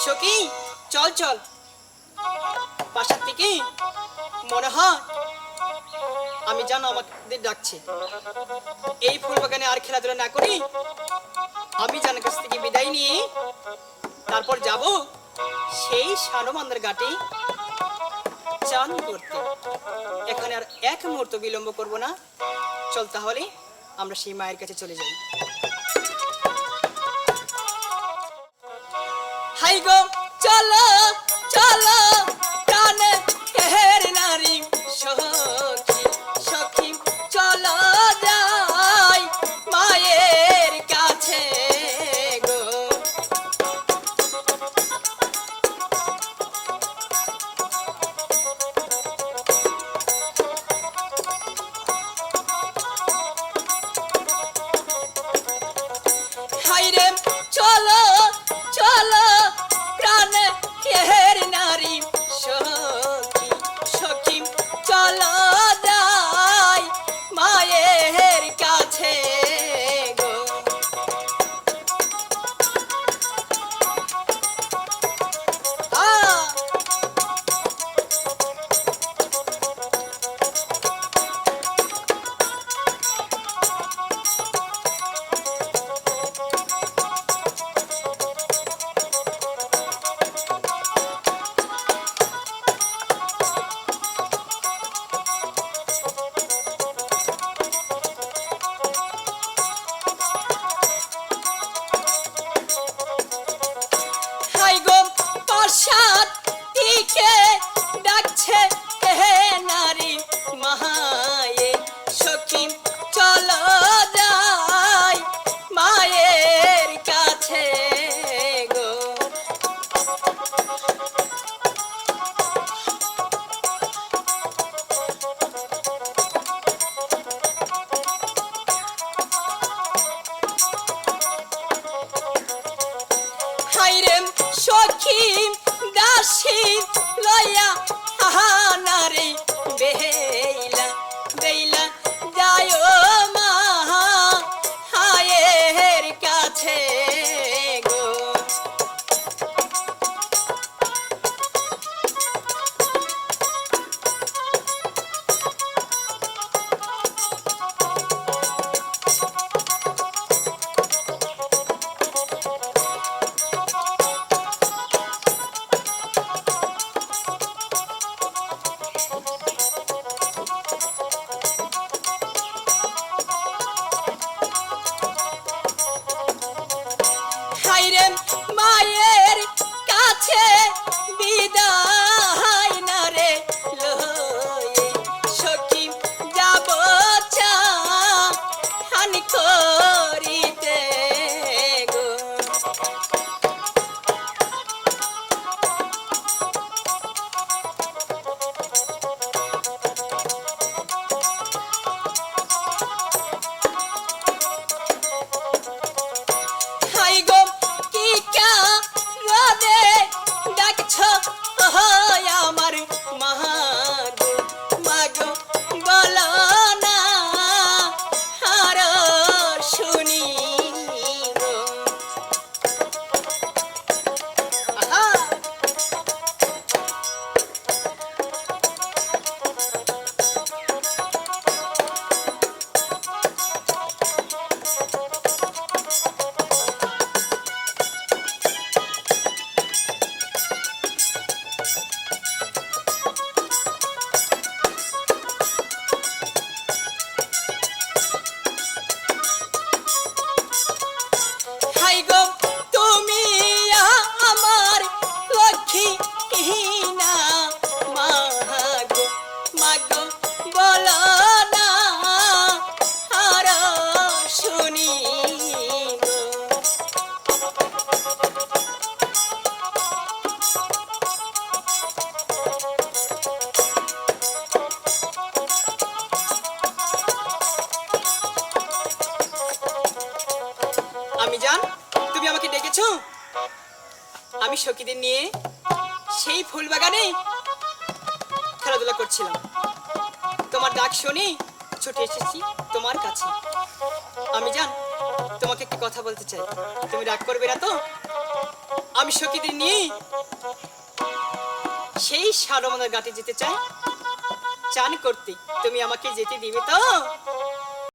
সখী চল চল, বাসার থেকে মনে হয় আমি জানো আমাদের ডাকছে। এই ফুল বাগানে আর খেলাধুলা না করি, আমি জানার কাছ থেকে বিদায় নিয়ে তারপর যাব সেই সানমান্দার ঘাটে চান করতে। এখানে আর এক মুহূর্ত বিলম্ব করব না, চল তাহলে আমরা সেই মায়ের কাছে চলে যাই। হাই গো চলো চলো প্রাণে হের নারী সখী সখী, চলো যাই মায়ের কাছে গো। হাই রে চলো চলো প্রাণে হের নারী সখী সখী, চলো যাই মায়ের কাছে গো। হাই গো পাশাত টিকে ডাকছে হে নারী মায়ে সখী, চলো যাই মায়ের কাছে গো। হাই রে সখী দাসী লয়া নারী বেলা বেলা যায় মা হায়ের কাছে গো। হাই রে মায়ের কাছে বিদায় না রে লয়ে সখী, যাব চান করিতে গো। হাই গো কি কারণে ডাকছো আমার মাগো মাগো, বলো না আর শুনি গো। আহা হাই গো তুমি আমার লক্ষ্মী না মাগো মাগো, বলো না আর শুনি গো। আমি জান তুমি আমাকে ডেকেছো, আমি সখীদের নিয়ে সেই ফুল বাগানে খেলাধুলা করছিলাম। তোমার ডাক শুনে ছুটে এসেছি তোমার কাছে। আমি জান তোমাকে একটি কথা বলতে চাই, তুমি রাগ করবে না তো? আমি সখীদের নিয়ে সেই সারমনের ঘাটে যেতে চাই চান করতে। তুমি আমাকে যেতে দিবে তো?